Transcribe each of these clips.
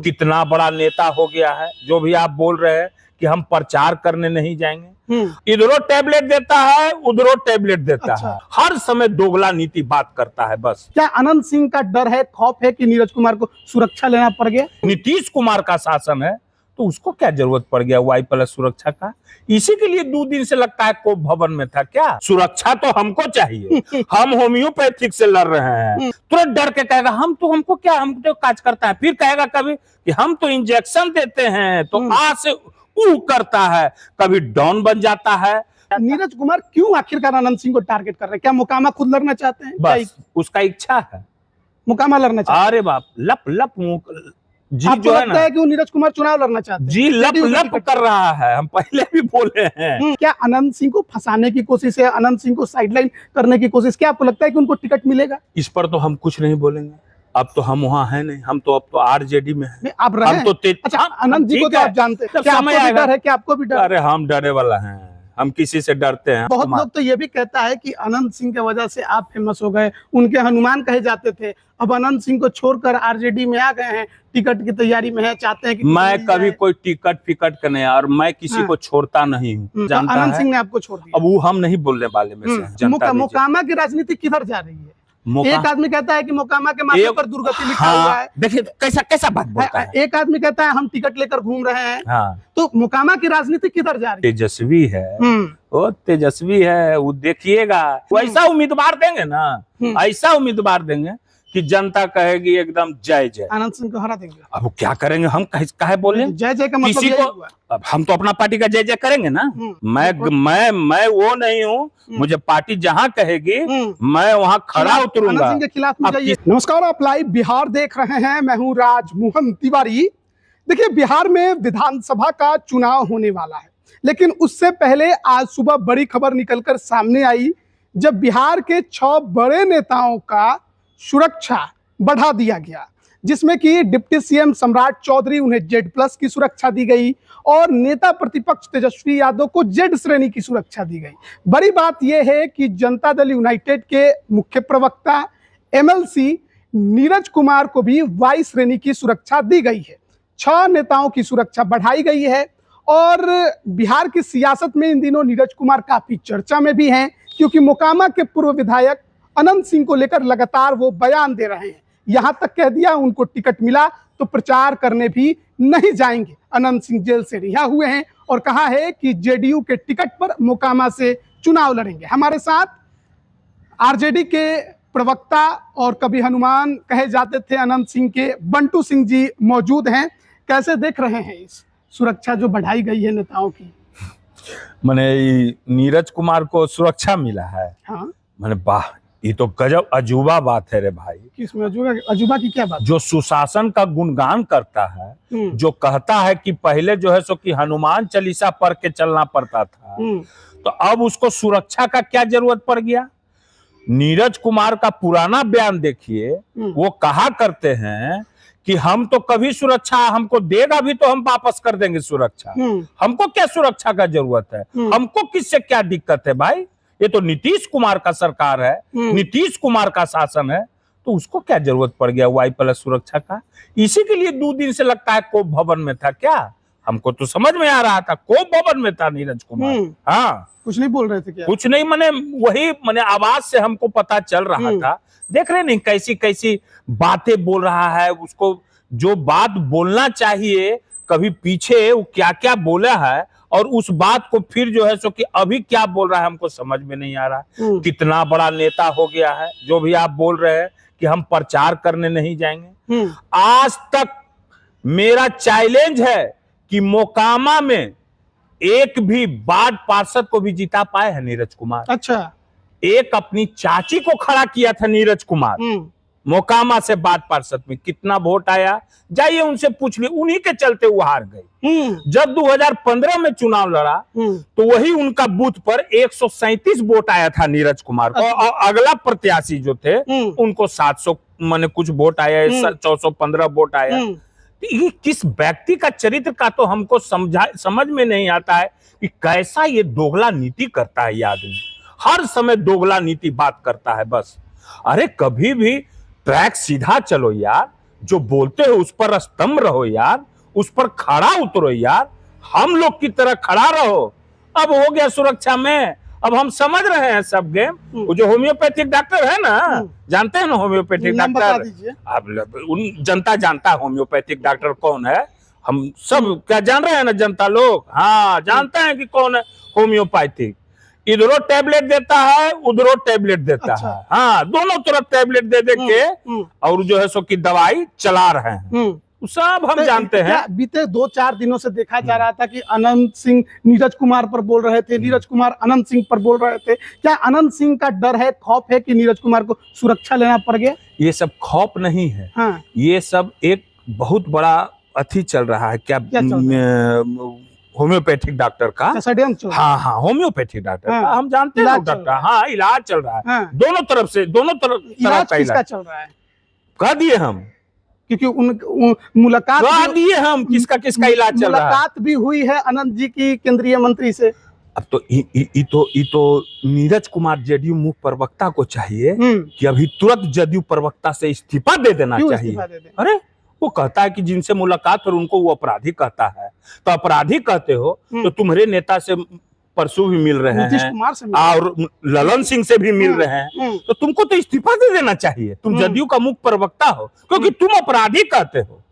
कितना बड़ा नेता हो गया है। जो भी आप बोल रहे हैं कि हम प्रचार करने नहीं जाएंगे, इधरों टैबलेट देता है उधरों टैबलेट देता है, हर समय दोगला नीति बात करता है। बस क्या अनंत सिंह का डर है, खौफ है कि नीरज कुमार को सुरक्षा लेना पड़ गया? नीतीश कुमार का शासन है तो उसको क्या जरूरत पड़ गया वाई प्लस सुरक्षा का? इसी के लिए 2 दिन से लगता है कोप भवन में था क्या? सुरक्षा तो हमको चाहिए। हम होम्योपैथिक से लड़ रहे हैं, तुरंत डर के कहेगा हमको क्या, हमको तो काज करता है। फिर कहेगा कभी कि हम तो इंजेक्शन देते हैं, तो आ से ऊ करता है, कभी डॉन बन जाता है। नीरज कुमार क्यों आखिरकार अनंत सिंह को टारगेट कर रहे हैं? क्या मोकामा खुद लड़ना चाहते हैं? बस उसका इच्छा है मोकामा लड़ना चाहते हैं। अरे बाप, लप लप जी आपको जो है लगता ना, है कि वो नीरज कुमार चुनाव लड़ना चाहते हैं? जी लप लप कर रहा है, हम पहले भी बोले हैं। क्या अनंत सिंह को फंसाने की कोशिश है, अनंत सिंह को साइडलाइन करने की कोशिश? क्या आपको लगता है कि उनको टिकट मिलेगा? इस पर तो हम कुछ नहीं बोलेंगे, अब तो हम वहाँ हैं नहीं, हम तो अब तो आरजेडी में हैं। आप रहे हम तो अच्छा, अनंत जी को तो आप जानते हैं, क्या आपको भी डर है? क्या आपको भी डर? अरे हम डरे वाला हैं, हम किसी से डरते हैं? बहुत लोग तो ये भी कहता है कि अनंत सिंह की वजह से आप फेमस हो गए, उनके हनुमान कहे जाते थे, अब अनंत सिंह को छोड़कर आरजेडी में आ गए हैं, टिकट की तैयारी में है, चाहते हैं कि मैं कभी कोई टिकट फिकट का नहीं, और मैं किसी को छोड़ता नहीं हूँ। अनंत सिंह ने आपको छोड़ दिया। अब वो हम नहीं बोलने वाले में से। मोकामा की राजनीति किधर जा रही है? एक आदमी कहता है कि मोकामा के माथे पर दुर्गति लिखा हुआ है। देखिए कैसा बात बोलता है। एक आदमी कहता है हम टिकट लेकर घूम रहे हैं। तो मोकामा की राजनीति किधर जा रही है? तेजस्वी है, वो तेजस्वी है, वो देखिएगा, वो ऐसा उम्मीदवार देंगे ना, ऐसा उम्मीदवार देंगे कि जनता कहेगी एकदम जय जय, अनंत सिंह को हरा देंगे। अब वो क्या करेंगे, हम काहे बोले जय जय का मतलब किसी को? अब हम तो अपना पार्टी का जय जय करेंगे ना। मैं वो नहीं हूँ, मुझे पार्टी जहाँ कहेगी मैं वहाँ खड़ा उतरूंगा। अनंत सिंह के खिलाफ में जाइए। नमस्कार, आप लाइव बिहार देख रहे हैं, मैं हूँ राजमोहन तिवारी। देखिए, बिहार में विधानसभा का चुनाव होने वाला है, लेकिन उससे पहले आज सुबह बड़ी खबर निकलकर सामने आई, जब बिहार के 6 बड़े नेताओं का सुरक्षा बढ़ा दिया गया, जिसमें कि डिप्टी सीएम सम्राट चौधरी, उन्हें Z+ की सुरक्षा दी गई और नेता प्रतिपक्ष तेजस्वी यादव को Z श्रेणी की सुरक्षा दी गई। बड़ी बात यह है कि जनता दल यूनाइटेड के मुख्य प्रवक्ता MLC नीरज कुमार को भी Y श्रेणी की सुरक्षा दी गई है। 6 नेताओं की सुरक्षा बढ़ाई गई है और बिहार की सियासत में इन दिनों नीरज कुमार काफी चर्चा में भी हैं, क्योंकि मोकामा के पूर्व विधायक अनंत सिंह को लेकर लगातार वो बयान दे रहे हैं। यहां तक कह दिया उनको टिकट मिला तो प्रचार करने भी नहीं जाएंगे। अनंत सिंह जेल से रिहा हुए हैं और कहा है कि JDU के टिकट पर मोकामा से चुनाव लड़ेंगे। हमारे साथ RJD के प्रवक्ता और कभी हनुमान कहे जाते थे अनंत सिंह के बंटू सिंह जी मौजूद हैं। कैसे देख रहे हैं इस सुरक्षा जो बढ़ाई गई है नेताओं की? मैंने नीरज कुमार को सुरक्षा मिला है। हाँ, मैंने वाह, ये तो गजब अजूबा बात है रे भाई। किसमें अजूबा की क्या बात? जो सुशासन का गुणगान करता है, जो कहता है कि पहले जो है सो कि हनुमान चालीसा पढ़ के चलना पड़ता था, तो अब उसको सुरक्षा का क्या जरूरत पड़ गया? नीरज कुमार का पुराना बयान देखिए, वो कहा करते हैं कि हम तो कभी सुरक्षा हमको देगा भी तो हम वापस कर देंगे सुरक्षा, हमको क्या सुरक्षा का जरूरत है, हमको किससे क्या दिक्कत है भाई? ये तो नीतीश कुमार का सरकार है, नीतीश कुमार का शासन है, तो उसको क्या जरूरत पड़ गया Y+ सुरक्षा का? इसी के लिए 2 दिन से लगता है कोप भवन में था क्या? हमको तो समझ में आ रहा था कोप भवन में था नीरज कुमार। हाँ, कुछ नहीं बोल रहे थे क्या? कुछ नहीं, मैंने आवाज से हमको पता चल रहा था। देख रहे नहीं कैसी कैसी बातें बोल रहा है, उसको जो बात बोलना चाहिए कभी पीछे वो क्या क्या बोला है, और उस बात को फिर जो है सो कि अभी क्या बोल रहा है हमको समझ में नहीं आ रहा। कितना बड़ा नेता हो गया है। जो भी आप बोल रहे हैं कि हम प्रचार करने नहीं जाएंगे, आज तक मेरा चैलेंज है कि मोकामा में एक भी वार्ड पार्षद को भी जिता पाए हैं नीरज कुमार। अच्छा, एक अपनी चाची को खड़ा किया था नीरज कुमार मोकामा से वार्ड पार्षद में। कितना वोट आया जाइए उनसे पूछ ली, उन्हीं के चलते वो हार गई। जब 2015 में चुनाव लड़ा तो वही उनका बूथ पर 137 वोट आया था नीरज कुमार को, और अगला प्रत्याशी जो थे उनको 700 माने कुछ वोट आया, 415 वोट आया। ये किस व्यक्ति का चरित्र का तो हमको समझ में नहीं आता है कि कैसा ये दोगला नीति करता है। ये आदमी हर समय दोगला नीति बात करता है। बस अरे कभी भी ट्रैक सीधा चलो यार, जो बोलते हो उस पर स्तंभ रहो यार, उस पर खड़ा उतरो यार, हम लोग की तरह खड़ा रहो। अब हो गया सुरक्षा में, अब हम समझ रहे हैं सब गेम। वो जो होम्योपैथिक डॉक्टर है ना, जानते हैं ना होम्योपैथिक नाम बता डॉक्टर, दीजिए। अब जनता जानता है होम्योपैथिक डॉक्टर कौन है। हम सब क्या जान रहे हैं ना, जनता लोग, हाँ जानते हैं कि कौन है होम्योपैथिक। इधरों टैबलेट देता है, उधरों टैबलेट देता अच्छा। है, हाँ दोनों तरफ टैबलेट दे दे के और जो है सो कि दवाई चला रहे हैं, सब हम जानते हैं। बीते 2-4 दिनों से देखा जा रहा था कि अनंत सिंह नीरज कुमार पर बोल रहे थे, नीरज कुमार अनंत सिंह पर बोल रहे थे। क्या अनंत सिंह का डर है, खौफ है कि नीरज कुमार को सुरक्षा लेना पड़ गया? ये सब खौफ नहीं है, हाँ। ये सब एक बहुत बड़ा अथी चल रहा है। क्या होम्योपैथिक डॉक्टर का षड्यंत्र? हाँ हाँ, होम्योपैथिक डॉक्टर हाँ, का हम जानते हैं डॉक्टर, हाँ इलाज चल रहा है। हाँ। दोनों तरफ से, दोनों तरफ इलाज का किसका चल रहा है? कह दिए हम, क्योंकि मुलाकात कह दिए हम किसका किसका इलाज चल रहा है। मुलाकात भी हुई है अनंत जी की केंद्रीय मंत्री से। अब तो ये तो नीरज कुमार जेडीयू मुख्य प्रवक्ता को चाहिए कि अभी तुरंत जदयू प्रवक्ता से इस्तीफा दे देना चाहिए। अरे वो कहता है कि जिनसे मुलाकात और उनको वो अपराधी कहता है, तो अपराधी कहते हो तो तुम्हारे नेता से परसों भी मिल रहे हैं और ललन सिंह से भी मिल रहे हैं, तो तुमको तो इस्तीफा दे देना चाहिए। तुम जदयू का मुख्य प्रवक्ता हो, क्योंकि तुम अपराधी कहते हो,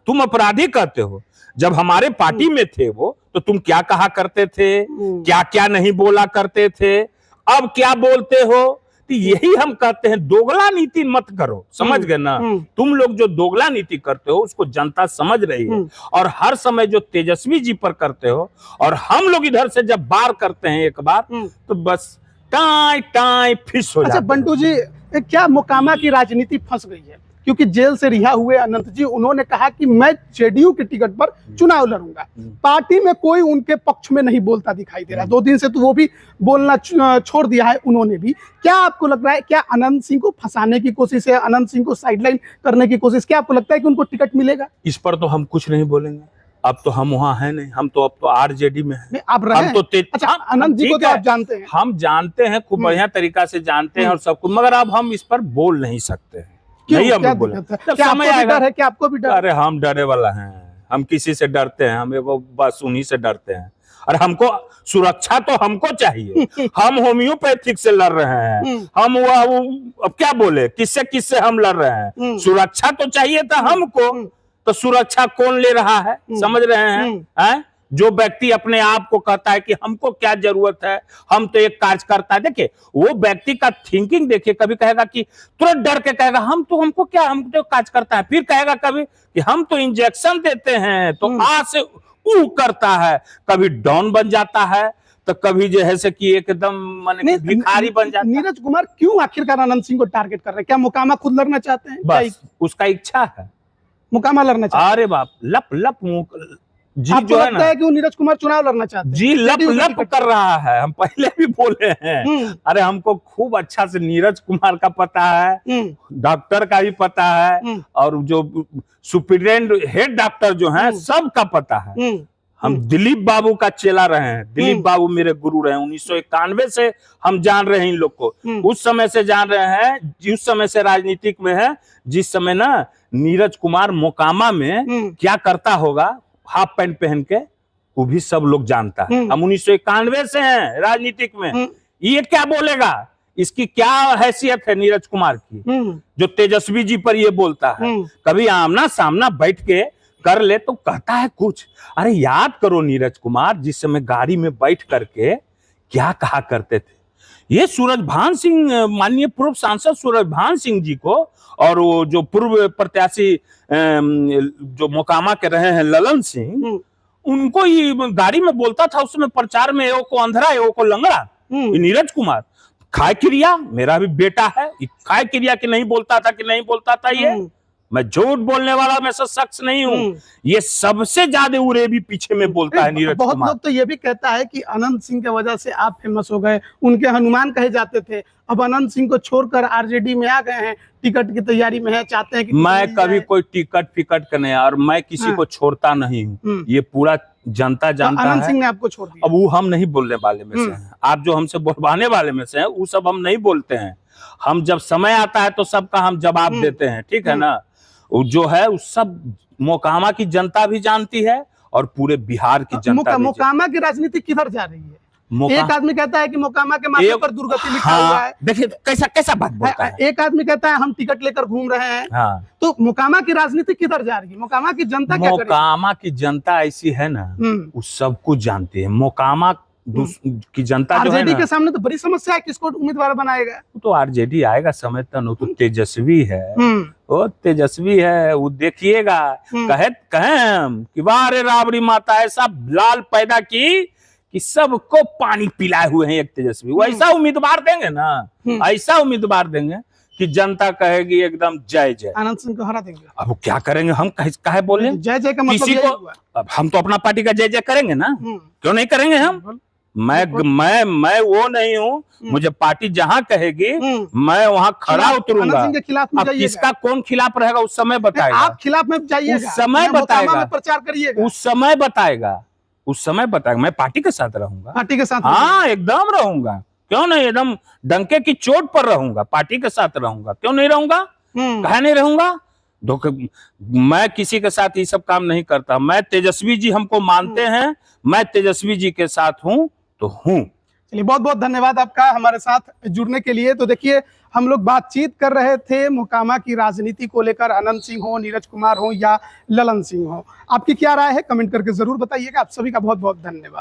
तुम अपराधी कहते हो। जब हमारे पार्टी में थे वो, तो तुम क्या कहा करते थे, क्या क्या नहीं बोला करते थे, अब क्या बोलते हो। तो यही हम कहते हैं, दोगला नीति मत करो, समझ गए ना। तुम लोग जो दोगला नीति करते हो उसको जनता समझ रही है, और हर समय जो तेजस्वी जी पर करते हो और हम लोग इधर से जब बार करते हैं एक बार, तो बस टाई टाई फिश हो जाता है। अच्छा बंटू जी, क्या मोकामा की राजनीति फंस गई है? क्योंकि जेल से रिहा हुए अनंत जी, उन्होंने कहा कि मैं जेडीयू के टिकट पर चुनाव लड़ूंगा। पार्टी में कोई उनके पक्ष में नहीं बोलता दिखाई दे रहा। 2 दिन से तो वो भी बोलना छोड़ दिया है उन्होंने भी। क्या आपको लग रहा है, क्या अनंत सिंह को फंसाने की कोशिश है, अनंत सिंह को साइडलाइन करने की कोशिश? क्या आपको लगता है कि उनको टिकट मिलेगा? इस पर तो हम कुछ नहीं बोलेंगे, अब तो हम वहाँ है नहीं, हम तो अब तो आरजेडी में हैं। आप रहे? हम तो अच्छा, अनंत जी को तो आप जानते हैं? हम जानते हैं, खूब बढ़िया तरीका से जानते हैं और सब कुछ, मगर अब हम इस पर बोल नहीं सकते हैं। नहीं हम बोले, क्या आपको भी डर है? क्या आपको भी डर? अरे हम डरे वाला हैं, हम किसी से डरते हैं? हम एगो बस उन्हीं से डरते हैं। और हमको सुरक्षा तो हमको चाहिए। हम होम्योपैथिक से लड़ रहे हैं, हम अब क्या बोले, किससे किससे हम लड़ रहे हैं? सुरक्षा तो चाहिए था हमको, तो सुरक्षा कौन ले रहा है? समझ रहे हैं? जो व्यक्ति अपने आप को कहता है कि हमको क्या जरूरत है, हम तो एक कार्यकर्ता। देखिए वो व्यक्ति का थिंकिंग देखिए, कभी कहेगा कि तुरंत डर के कहेगा हमको क्या, हम तो कार्यकर्ता है। फिर कहेगा कभी कि हम तो इंजेक्शन देते हैं, तो आ से ऊ करता है, कभी डॉन बन जाता है, तो कभी जो है से कि एकदम माने भिखारी बन जाता है। नीरज कुमार क्यों आखिरकार अनंत सिंह को टारगेट कर रहे हैं? क्या मोकामा खुद लड़ना चाहते हैं? बस उसका इच्छा है, मोकामा लड़ना चाहते हैं। अरे बाप, लप लप जी जो है ना, है कि वो नीरज कुमार चुनाव लड़ना चाहते हैं? जी लप लप कर रहा है, हम पहले भी बोले हैं। अरे हमको खूब अच्छा से नीरज कुमार का पता है, डॉक्टर का भी पता है, और जो सुप्रीडेंट हेड डॉक्टर जो हैं सबका पता है। हम दिलीप बाबू का चेला रहे हैं, दिलीप बाबू मेरे गुरु रहे हैं। 1991 से हम जान रहे हैं इन लोग को, उस समय से जान रहे हैं, उस समय से राजनीतिक में है, जिस समय ना नीरज कुमार मोकामा में क्या करता होगा, हाफ पैंट पहन के, वो भी सब लोग जानता है। हम 1991 से हैं राजनीतिक में, ये क्या बोलेगा, इसकी क्या हैसियत है नीरज कुमार की, जो तेजस्वी जी पर ये बोलता है? कभी आमना सामना बैठ के कर ले तो कहता है कुछ। अरे याद करो नीरज कुमार जिस समय गाड़ी में बैठ करके क्या कहा करते थे। ये सूरजभान सिंह, माननीय पूर्व सांसद सूरजभान सिंह जी को, और वो जो पूर्व प्रत्याशी जो मोकामा के रहे हैं ललन सिंह, उनको ये गाड़ी में बोलता था उसमें प्रचार में, एगो को अंधरा एगो को लंगड़ा। नीरज कुमार खाए क्रिया, मेरा भी बेटा है, खाए क्रिया की नहीं बोलता था कि नहीं बोलता था। ये मैं झूठ बोलने वाला मैं शख्स नहीं हूँ, ये सबसे ज्यादा उरेबी पीछे में बोलता है नीरज कुमार। बहुत लोग तो ये भी कहता है कि अनंत सिंह की वजह से आप फेमस हो गए, उनके हनुमान कहे जाते थे, अब अनंत सिंह को छोड़कर आरजेडी में आ गए हैं, टिकट की तैयारी में है, चाहते हैं कि मैं कभी कोई टिकट फिकट का नहीं, और मैं किसी को छोड़ता नहीं हूँ, ये पूरा जनता जानता है। अनंत सिंह ने आपको छोड़ दिया। अब वो हम नहीं बोलने वाले में से हैं, आप जो हमसे बोलवाने वाले में से हैं, वो सब हम नहीं बोलते हैं। हम जब समय आता है तो सबका हम जवाब देते हैं, ठीक है ना। वो जो है उस सब मोकामा की जनता भी जानती है और पूरे बिहार की जनता भी मोकामा की राजनीति किधर जा रही है? मोका- एक आदमी कहता है कि मोकामा के माथे पर दुर्गति लिखा हुआ है। देखिए कैसा कैसा बात बोलता है। एक आदमी कहता है हम टिकट लेकर घूम रहे हैं। हाँ, तो मोकामा की राजनीति किधर जा रही है? मोकामा की जनता क्या करेगी? मोकामा की जनता ऐसी है ना, वो सब कुछ जानती है। मोकामा की जनता जो है आरजेडी ना, के सामने तो बड़ी समस्या है, किसको उम्मीदवार बनाएगा? तो आरजेडी आएगा समय तक, वो तो तेजस्वी है, वो तेजस्वी है, वो देखिएगा। कहे हम कि वाह रे राबड़ी माता, ऐसा लाल पैदा की कि सबको पानी पिलाए हुए हैं एक तेजस्वी। वो ऐसा उम्मीदवार देंगे ना, ऐसा उम्मीदवार देंगे कि जनता कहेगी एकदम जय जय। आनंद सिंह को हरा देंगे। अब वो क्या करेंगे, हम काहे बोले? जय जय का मतलब किसी यही को हुआ। अब हम तो अपना पार्टी का जय जय करेंगे ना, क्यों नहीं करेंगे हम? मैं वो नहीं हूँ, मुझे पार्टी जहाँ कहेगी मैं वहाँ खड़ा उतरूंगा। आनंद सिंह के खिलाफ में अब जाइएगा। किसका कौन खिलाफ रहेगा उस समय बताएगा। आप खिलाफ में जाइएगा, उस समय बताएगा, में प्रचार करिएगा, उस समय बताएगा, उस समय बताएगा। मैं पार्टी के साथ रहूंगा, पार्टी के साथ। हाँ एकदम रहूंगा, क्यों नहीं, एकदम डंके की चोट पर रहूंगा, पार्टी के साथ रहूंगा, क्यों नहीं रहूंगा, कहा नहीं रहूंगा। मैं किसी के साथ ये सब काम नहीं करता। मैं तेजस्वी जी हमको मानते हैं, मैं तेजस्वी जी के साथ हूं तो हूं। चलिए, बहुत बहुत धन्यवाद आपका हमारे साथ जुड़ने के लिए। तो देखिए, हम लोग बातचीत कर रहे थे मोकामा की राजनीति को लेकर। अनंत सिंह हो, नीरज कुमार हो या ललन सिंह हो, आपकी क्या राय है कमेंट करके जरूर बताइएगा। आप सभी का बहुत बहुत धन्यवाद।